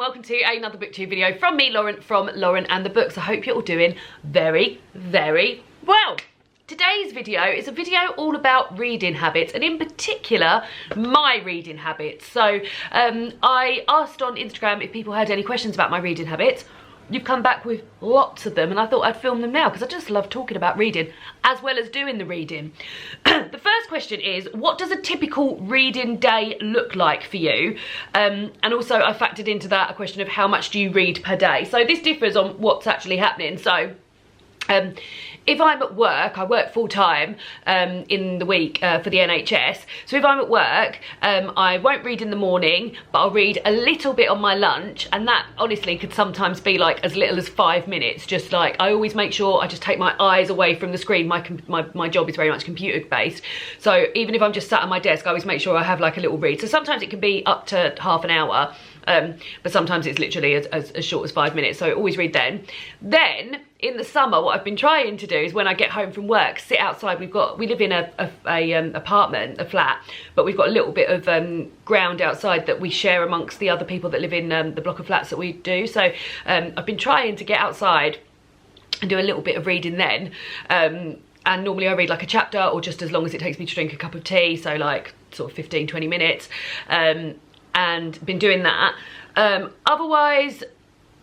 welcome to another booktube video from me, Lauren, from Lauren and the Books. I hope you're all doing very, very well. Today's video is a video all about reading habits, and in particular, my reading habits. So I asked on Instagram if people had any questions about my reading habits. You've come back with lots of them, and I thought I'd film them now because I just love talking about reading as well as doing the reading. The first question is, what does a typical reading day look like for you? And also I factored into that a question of how much do you read per day? So this differs on what's actually happening. So if I'm at work, I work full-time in the week for the NHS. So if I'm at work, I won't read in the morning, but I'll read a little bit on my lunch, and that honestly could sometimes be like as little as 5 minutes. Just like, I always make sure I just take my eyes away from the screen. My job is very much computer-based. So even if I'm just sat at my desk, I always make sure I have like a little read. So sometimes it can be up to half an hour. But sometimes it's literally as short as 5 minutes, so I always read then. Then in the summer, what I've been trying to do is when I get home from work, sit outside. We live in a apartment, a flat, but we've got a little bit of ground outside that we share amongst the other people that live in the block of flats that we do. So I've been trying to get outside and do a little bit of reading then. And normally I read like a chapter, or just as long as it takes me to drink a cup of tea, so like sort of 15-20 minutes. And been doing that. Otherwise,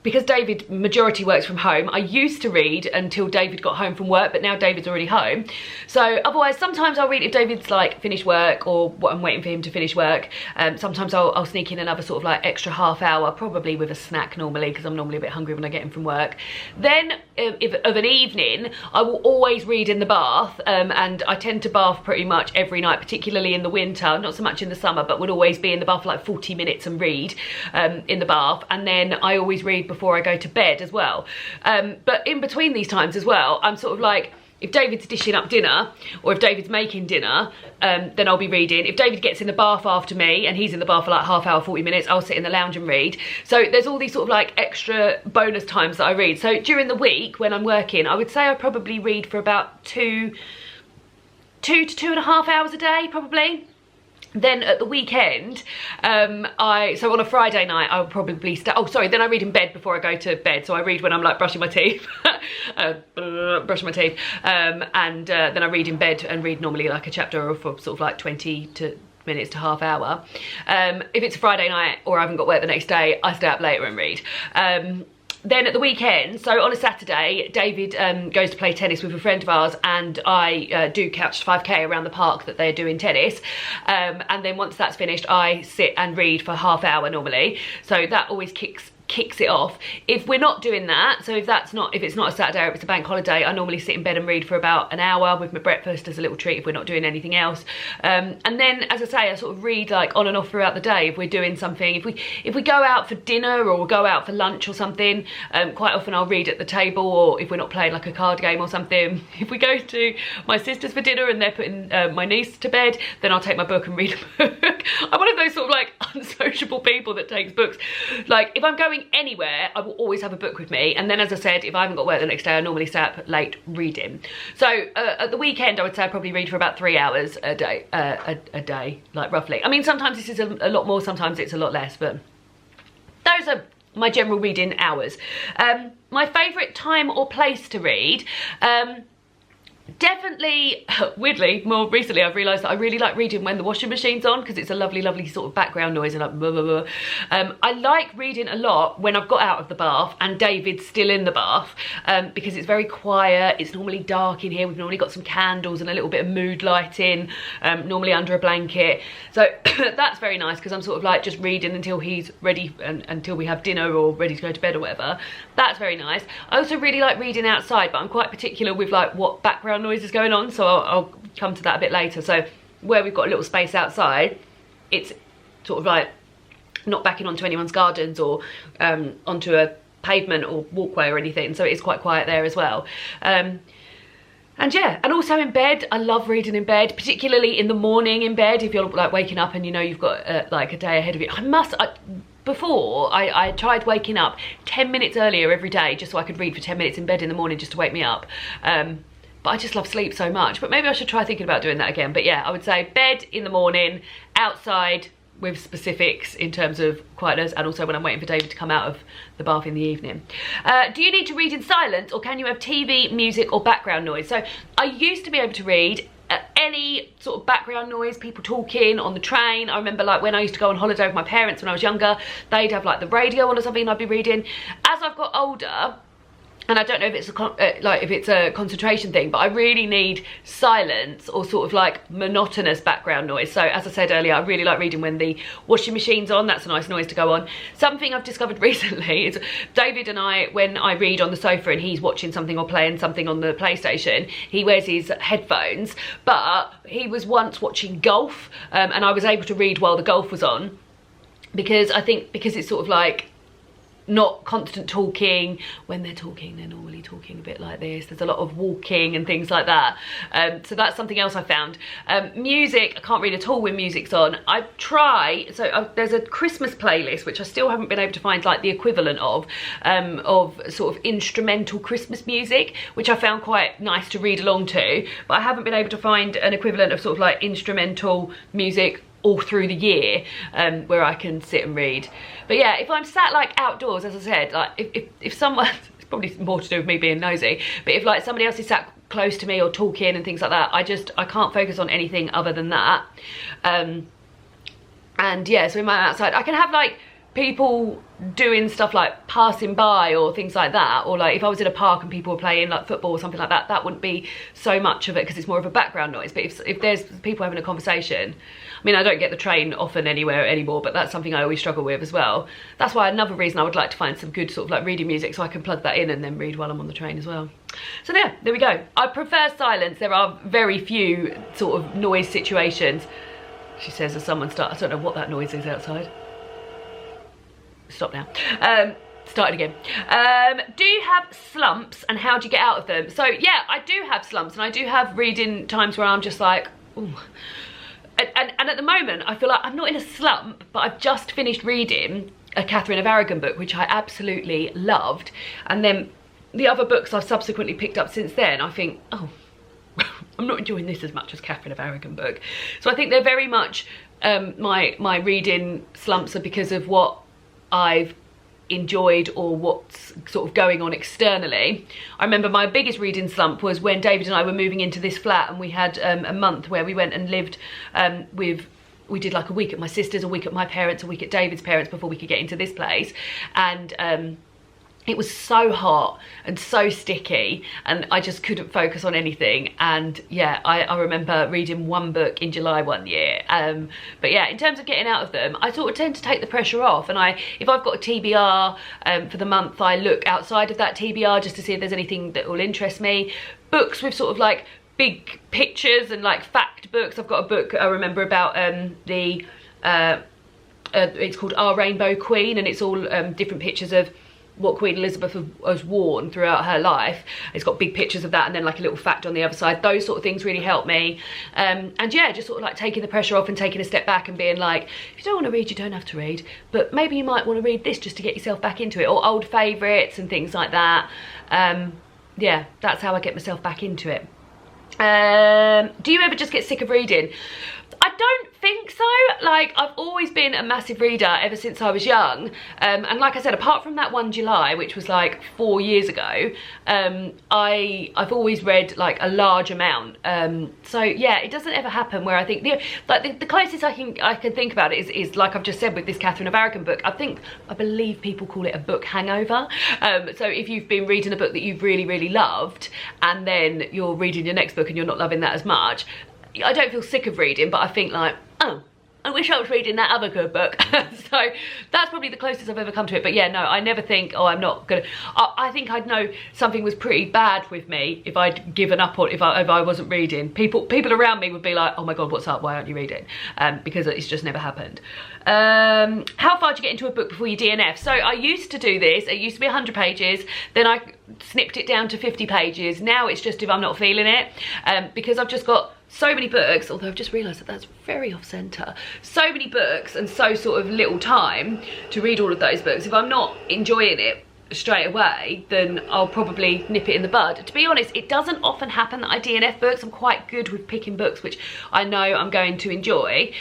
because David majority works from home, I used to read until David got home from work, but now David's already home. So otherwise, sometimes I'll read if David's like finished work, or I'm waiting for him to finish work. Sometimes I'll sneak in another sort of like extra half hour, probably with a snack normally, because I'm normally a bit hungry when I get in from work. Then if of an evening, I will always read in the bath, and I tend to bath pretty much every night, particularly in the winter, not so much in the summer, but would always be in the bath for like 40 minutes and read in the bath. And then I always read before I go to bed as well. But in between these times as well, I'm sort of like, if David's dishing up dinner, or if David's making dinner, then I'll be reading. If David gets in the bath after me, and he's in the bath for like half hour, 40 minutes, I'll sit in the lounge and read. So there's all these sort of like extra bonus times that I read. So during the week when I'm working, I would say I probably read for about 2 to 2.5 hours a day, probably. Then at the weekend, so on a Friday night, I'll probably then I read in bed before I go to bed. So I read when I'm like brushing my teeth, and then I read in bed and read normally like a chapter for sort of like 20 minutes to half hour. If it's a Friday night or I haven't got work the next day, I stay up later and read. Then at the weekend, so on a Saturday, David goes to play tennis with a friend of ours, and I do catch 5k around the park that they're doing tennis. And then once that's finished, I sit and read for half hour normally. So that always kicks it off. If we're not doing that, so if it's not a Saturday or if it's a bank holiday, I normally sit in bed and read for about an hour with my breakfast as a little treat if we're not doing anything else. And then, as I say, I sort of read like on and off throughout the day if we're doing something. If we go out for dinner or go out for lunch or something, quite often I'll read at the table, or if we're not playing like a card game or something. If we go to my sister's for dinner and they're putting my niece to bed, then I'll take my book and read a book. I'm one of those sort of like unsociable people that takes books. Like if I'm going anywhere, I will always have a book with me. And then, as I said, if I haven't got work the next day, I normally stay up late reading. So at the weekend, I would say I probably read for about 3 hours a day, like roughly. I mean, sometimes this is a lot more, sometimes it's a lot less, but those are my general reading hours. My favourite time or place to read, definitely, weirdly, more recently I've realised that I really like reading when the washing machine's on, because it's a lovely, lovely sort of background noise and like blah, blah, blah. I like reading a lot when I've got out of the bath and David's still in the bath, because it's very quiet. It's normally dark in here. We've normally got some candles and a little bit of mood lighting, normally under a blanket. So that's very nice, because I'm sort of like just reading until he's ready and until we have dinner or ready to go to bed or whatever. That's very nice. I also really like reading outside, but I'm quite particular with like what background noise is going on, so I'll come to that a bit later. So where we've got a little space outside, it's sort of like not backing onto anyone's gardens or onto a pavement or walkway or anything, so it's quite quiet there as well. And yeah, and also in bed, I love reading in bed, particularly in the morning in bed, if you're like waking up and you know you've got like a day ahead of you. Before, I tried waking up 10 minutes earlier every day just so I could read for 10 minutes in bed in the morning just to wake me up. But I just love sleep so much. But maybe I should try thinking about doing that again. But yeah, I would say bed in the morning, outside with specifics in terms of quietness, and also when I'm waiting for David to come out of the bath in the evening. Do you need to read in silence, or can you have TV, music or background noise? So I used to be able to read any sort of background noise, people talking on the train. I remember like when I used to go on holiday with my parents when I was younger, they'd have like the radio on or something and I'd be reading. As I've got older, and I don't know if it's a concentration thing, but I really need silence or sort of like monotonous background noise. So as I said earlier, I really like reading when the washing machine's on. That's a nice noise to go on. Something I've discovered recently is David and I, when I read on the sofa and he's watching something or playing something on the PlayStation, he wears his headphones, but he was once watching golf and I was able to read while the golf was on, because I think because it's sort of like not constant talking. When they're talking, they're normally talking a bit like this. There's a lot of walking and things like that. So that's something else I found. Music, I can't read at all when music's on. I try, so there's a Christmas playlist, which I still haven't been able to find like the equivalent of sort of instrumental Christmas music, which I found quite nice to read along to, but I haven't been able to find an equivalent of sort of like instrumental music all through the year where I can sit and read. But yeah, if I'm sat like outdoors, as I said, like if someone, it's probably more to do with me being nosy, but if like somebody else is sat close to me or talking and things like that, I can't focus on anything other than that. And yeah, so when I'm outside, I can have like people doing stuff like passing by or things like that, or like if I was in a park and people were playing like football or something like that, that wouldn't be so much of it because it's more of a background noise. But if there's people having a conversation, I mean, I don't get the train often anywhere anymore, but that's something I always struggle with as well. That's why another reason I would like to find some good sort of like reading music so I can plug that in and then read while I'm on the train as well. So yeah, there we go. I prefer silence. There are very few sort of noise situations. She says as someone starts, I don't know what that noise is outside. Stop now. Start again. Do you have slumps and how do you get out of them? So yeah, I do have slumps and I do have reading times where I'm just like, ooh. And at the moment I feel like I'm not in a slump, but I've just finished reading a Catherine of Aragon book, which I absolutely loved, and then the other books I've subsequently picked up since then, I think, oh, I'm not enjoying this as much as Catherine of Aragon book. So I think they're very much my reading slumps are because of what I've enjoyed or what's sort of going on externally. I remember my biggest reading slump was when David and I were moving into this flat, and we had a month where we went and lived we did like a week at my sister's, a week at my parents', a week at David's parents before we could get into this place, and it was so hot and so sticky and I just couldn't focus on anything. And yeah, I remember reading one book in July one year. But yeah, in terms of getting out of them, I sort of tend to take the pressure off, and if I've got a TBR for the month, I look outside of that TBR just to see if there's anything that will interest me. Books with sort of like big pictures and like fact books. I've got a book I remember about it's called Our Rainbow Queen, and it's all different pictures of what Queen Elizabeth has worn throughout her life. It's got big pictures of that and then like a little fact on the other side. Those sort of things really help me. And yeah, just sort of like taking the pressure off and taking a step back and being like, if you don't want to read, you don't have to read, but maybe you might want to read this just to get yourself back into it, or old favourites and things like that. Yeah, that's how I get myself back into it. Do you ever just get sick of reading? I don't think so. Like, I've always been a massive reader ever since I was young, and like I said, apart from that one July, which was like 4 years ago, I've always read like a large amount. So yeah, it doesn't ever happen where I think the closest I can think about it is like I've just said with this Catherine of Aragon book. I believe people call it a book hangover. So if you've been reading a book that you've really loved, and then you're reading your next book and you're not loving that as much, I don't feel sick of reading, but I think like, oh, I wish I was reading that other good book. So that's probably the closest I've ever come to it. But yeah, no, I never think, oh, I'm not gonna. I think I'd know something was pretty bad with me if I'd given up on, if I wasn't reading. People around me would be like, oh my God, what's up? Why aren't you reading? Because it's just never happened. How far do you get into a book before you DNF? So I used to do this. It used to be 100 pages. Then I snipped it down to 50 pages. Now it's just if I'm not feeling it, because I've just got so many books, although I've just realised that that's very off-centre. So many books and so sort of little time to read all of those books. If I'm not enjoying it straight away, then I'll probably nip it in the bud. To be honest, it doesn't often happen that I DNF books. I'm quite good with picking books which I know I'm going to enjoy.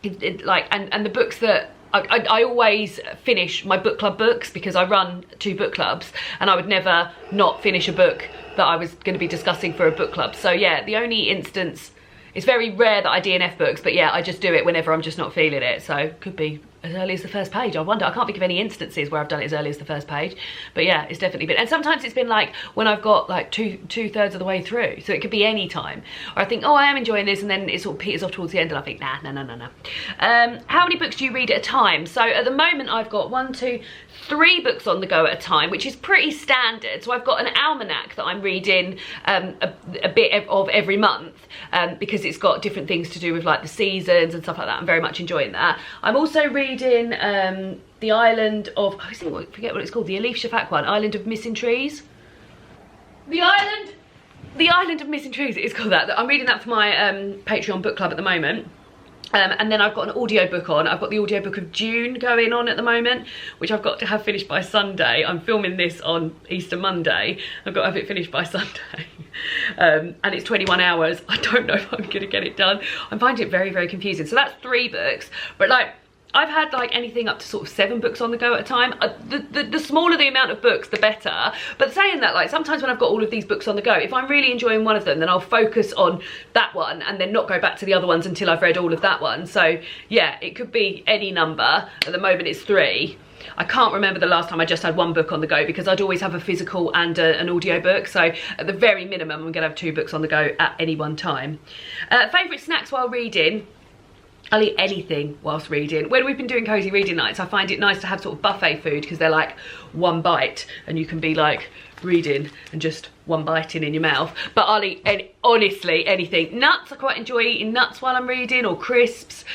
and the books that I always finish my book club books, because I run 2 book clubs and I would never not finish a book that I was going to be discussing for a book club. So yeah, the only instance, it's very rare that I DNF books, but yeah, I just do it whenever I'm just not feeling it. So could be as early as the first page. I wonder, I can't think of any instances where I've done it as early as the first page, but yeah, it's definitely been. And sometimes it's been like when I've got like two-thirds of the way through, so it could be any time. Or I think, oh, I am enjoying this, and then it sort of peters off towards the end and I think, nah. How many books do you read at a time? So at the moment I've got 1, 2, 3 books on the go at a time, which is pretty standard. So I've got an almanac that I'm reading a bit of every month, because it's got different things to do with like the seasons and stuff like that. I'm very much enjoying that. I'm also reading the Island of, I forget what it's called, the Elif Shafak one, Island of Missing Trees. The Island of Missing Trees, it is called that. I'm reading that for my Patreon book club at the moment. And then I've got an audiobook on. I've got the audiobook of June going on at the moment, which I've got to have finished by Sunday. I'm filming this on Easter Monday. I've got to have it finished by Sunday. And it's 21 hours. I don't know if I'm going to get it done. I'm finding it very, very confusing. So that's 3 books. But like, I've had like anything up to sort of 7 books on the go at a time. The smaller the amount of books, the better. But saying that, like sometimes when I've got all of these books on the go, if I'm really enjoying one of them, then I'll focus on that one and then not go back to the other ones until I've read all of that one. So yeah, it could be any number. At the moment it's 3. I can't remember the last time I just had 1 book on the go, because I'd always have a physical and an audio book. So at the very minimum, I'm gonna have 2 books on the go at any one time. Favourite snacks while reading? I'll eat anything whilst reading. When we've been doing cozy reading nights, I find it nice to have sort of buffet food, because they're like 1 bite and you can be like reading and just 1 bite in your mouth. But I'll eat honestly anything. Nuts, I quite enjoy eating nuts while I'm reading, or crisps.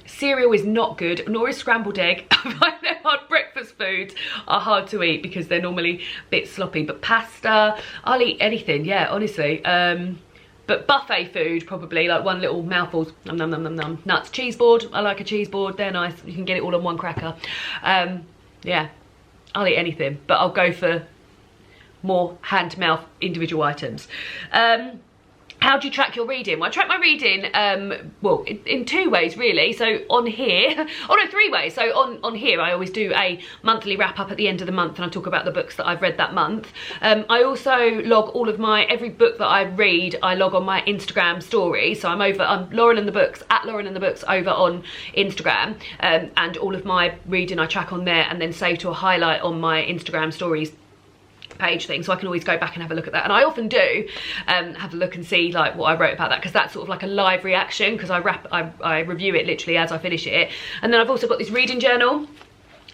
Cereal is not good, nor is scrambled egg. I find them hard. Breakfast foods are hard to eat because they're normally a bit sloppy. But pasta, I'll eat anything, yeah, honestly. But buffet food, probably, like 1 little mouthful, nom nom nom nom nom. Nuts, cheese board, I like a cheese board, they're nice. You can get it all on 1 cracker. Yeah, I'll eat anything, but I'll go for more hand-to-mouth individual items. How do you track your reading? Well, I track my reading, well, in 2 ways, really. So on here, oh no, 3 ways. So on here, I always do a monthly wrap up at the end of the month, and I talk about the books that I've read that month. I also log all of every book that I read, I log on my Instagram story. So I'm Lauren and the Books, at Lauren and the Books over on Instagram. And all of my reading I track on there, and then save to a highlight on my Instagram stories page thing, so I can always go back and have a look at that. And I often do have a look and see like what I wrote about that, because that's sort of like a live reaction, because I review it literally as I finish it. And then I've also got this reading journal.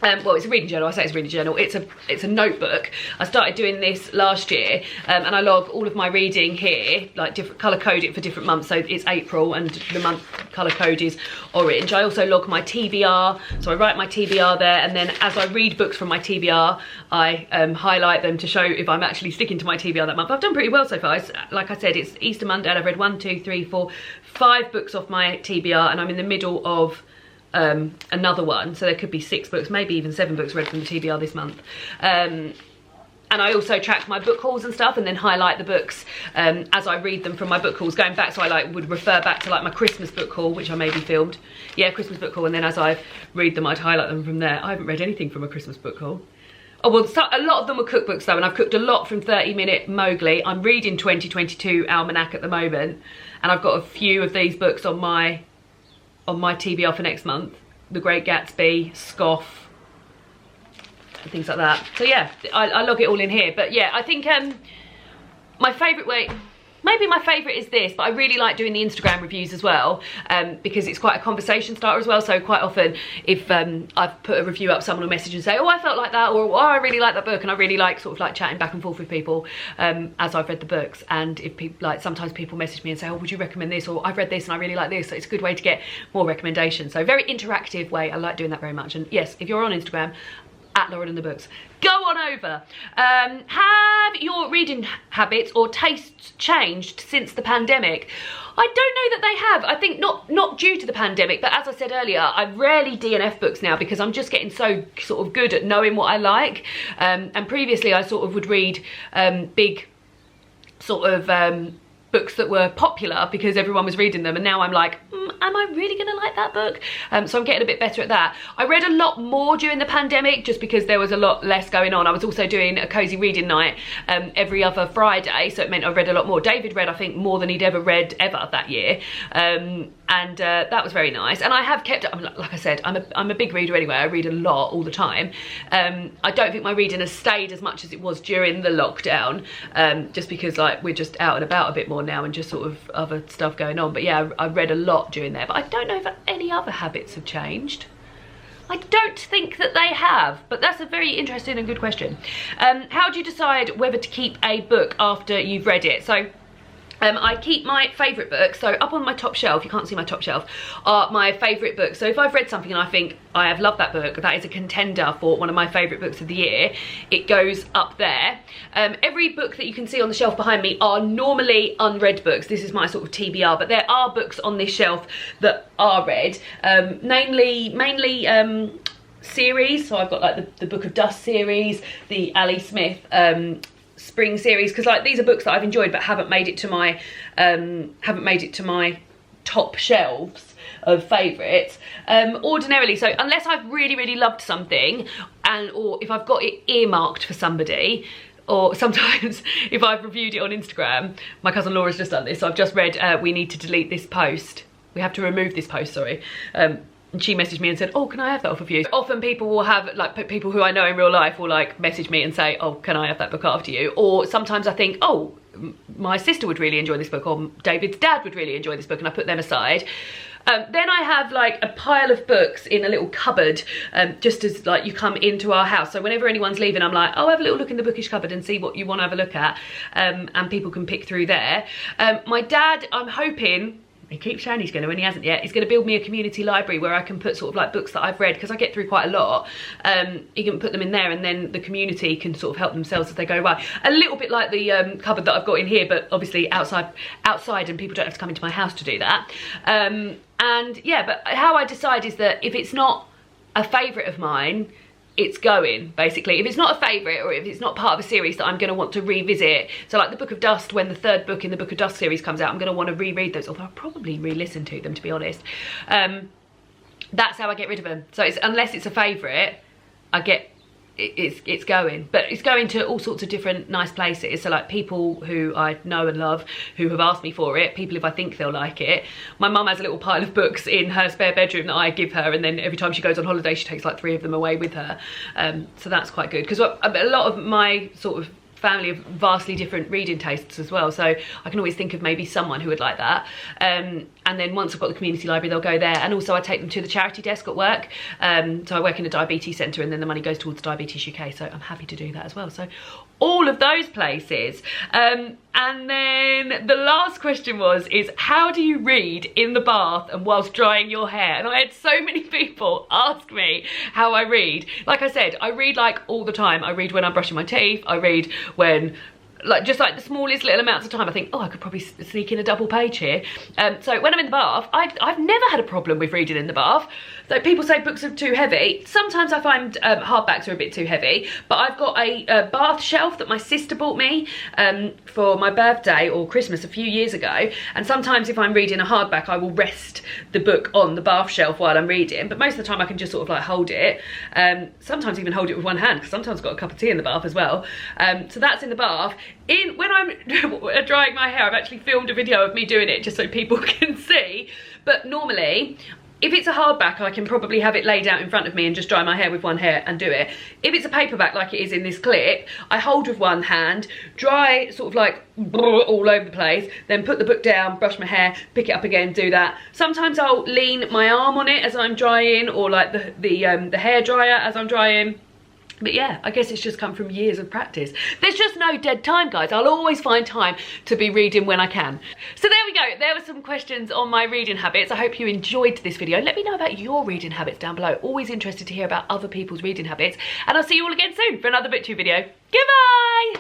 Well, it's a reading journal. I say it's a reading journal. It's a notebook. I started doing this last year, and I log all of my reading here, like colour code it for different months. So it's April, and the month colour code is orange. I also log my TBR, so I write my TBR there, and then as I read books from my TBR, I highlight them to show if I'm actually sticking to my TBR that month. I've done pretty well so far. Like I said, it's Easter Monday, and I've read 1, 2, 3, 4, 5 books off my TBR, and I'm in the middle of another one, so there could be 6 books, maybe even 7 books read from the TBR this month. And I also track my book hauls and stuff, and then highlight the books as I read them from my book hauls, going back. So I would refer back to like my Christmas book haul, which I maybe filmed, yeah, Christmas book haul, and then as I read them, I'd highlight them from there. I haven't read anything from a Christmas book haul. Oh well, so a lot of them were cookbooks though, and I've cooked a lot from 30 Minute Mowgli. I'm reading 2022 Almanac at the moment, and I've got a few of these books on my TBR for next month. The Great Gatsby, Scoff, things like that. So yeah, I log it all in here. But yeah, I think my favourite way, maybe my favourite is this, but I really like doing the Instagram reviews as well, because it's quite a conversation starter as well. So quite often, if I've put a review up, someone will message and say, oh, I felt like that, or oh, I really like that book, and I really like sort of like chatting back and forth with people as I've read the books. And if people, like, sometimes people message me and say, oh, would you recommend this, or I've read this and I really like this. So it's a good way to get more recommendations. So very interactive way. I like doing that very much. And yes, if you're on Instagram, at Lauren and the Books, go on over. Have your reading habits or tastes changed since the pandemic? I don't know that they have. I think not due to the pandemic, but as I said earlier, I rarely DNF books now, because I'm just getting so sort of good at knowing what I like. And previously I sort of would read big sort of books that were popular because everyone was reading them, and now I'm like, am I really gonna like that book? So I'm getting a bit better at that. I read a lot more during the pandemic just because there was a lot less going on. I was also doing a cozy reading night every other Friday, so it meant I read a lot more. David read, I think, more than he'd ever read ever that year, and that was very nice. And I have kept up, like I said, I'm a big reader anyway. I read a lot all the time. I don't think my reading has stayed as much as it was during the lockdown, just because like we're just out and about a bit more now and just sort of other stuff going on. But yeah, I read a lot during there, but I don't know if any other habits have changed. I don't think that they have, but that's a very interesting and good question. How do you decide whether to keep a book after you've read it? So I keep my favourite books, so up on my top shelf, you can't see my top shelf, are my favourite books. So if I've read something and I think I have loved that book, that is a contender for one of my favourite books of the year, it goes up there. Every book that you can see on the shelf behind me are normally unread books. This is my sort of TBR, but there are books on this shelf that are read, mainly series. So I've got like the Book of Dust series, the Ali Smith spring series, because like these are books that I've enjoyed but haven't made it to my top shelves of favourites ordinarily. So unless I've really loved something, or if I've got it earmarked for somebody, or sometimes if I've reviewed it on Instagram. My cousin Laura's just done this, so I've just read we need to delete this post, we have to remove this post, sorry. And she messaged me and said, oh, can I have that off of you? Often people will have, like, people who I know in real life will like message me and say, oh, can I have that book after you? Or sometimes I think, oh, my sister would really enjoy this book, or David's dad would really enjoy this book, and I put them aside. Then I have like a pile of books in a little cupboard, just as like you come into our house. So whenever anyone's leaving, I'm like, oh, have a little look in the bookish cupboard and see what you want to have a look at, and people can pick through there. My dad, I'm hoping, he keeps saying he's going to, and he hasn't yet, he's going to build me a community library where I can put sort of like books that I've read, because I get through quite a lot. He can put them in there, and then the community can sort of help themselves as they go by. A little bit like the cupboard that I've got in here, but obviously outside, and people don't have to come into my house to do that. And yeah, but how I decide is that if it's not a favourite of mine, it's going, basically. If it's not a favourite, or if it's not part of a series that I'm going to want to revisit, so like the Book of Dust, when the third book in the Book of Dust series comes out, I'm going to want to reread those, although I'll probably re-listen to them, to be honest. That's how I get rid of them. So it's, unless it's a favourite, I get, it's going, but it's going to all sorts of different nice places. So like people who I know and love who have asked me for it, people if I think they'll like it. My mum has a little pile of books in her spare bedroom that I give her, and then every time she goes on holiday she takes like 3 of them away with her. So that's quite good, because a lot of my sort of family of vastly different reading tastes as well, so I can always think of maybe someone who would like that. And then once I've got the community library, they'll go there, and also I take them to the charity desk at work. So I work in a diabetes centre, and then the money goes towards Diabetes UK, so I'm happy to do that as well. So all of those places. And then the last question is how do you read in the bath and whilst drying your hair? And I had so many people ask me how I read. Like I said, I read like all the time. I read when I'm brushing my teeth. I read when, like, just like the smallest little amounts of time, I think, oh, I could probably sneak in a double page here. So when I'm in the bath, I've never had a problem with reading in the bath. So people say books are too heavy. Sometimes I find hardbacks are a bit too heavy, but I've got a bath shelf that my sister bought me for my birthday or Christmas a few years ago. And sometimes if I'm reading a hardback, I will rest the book on the bath shelf while I'm reading. But most of the time I can just sort of like hold it. Sometimes even hold it with one hand, because sometimes I've got a cup of tea in the bath as well. So that's in the bath. When I'm drying my hair, I've actually filmed a video of me doing it just so people can see. But normally, if it's a hardback, I can probably have it laid out in front of me and just dry my hair with one hair and do it. If it's a paperback like it is in this clip, I hold with one hand, dry sort of like all over the place, then put the book down, brush my hair, pick it up again, do that. Sometimes I'll lean my arm on it as I'm drying, or like the hair dryer as I'm drying. But yeah, I guess it's just come from years of practice. There's just no dead time, guys. I'll always find time to be reading when I can. So there we go. There were some questions on my reading habits. I hope you enjoyed this video. Let me know about your reading habits down below. Always interested to hear about other people's reading habits. And I'll see you all again soon for another BookTube video. Goodbye!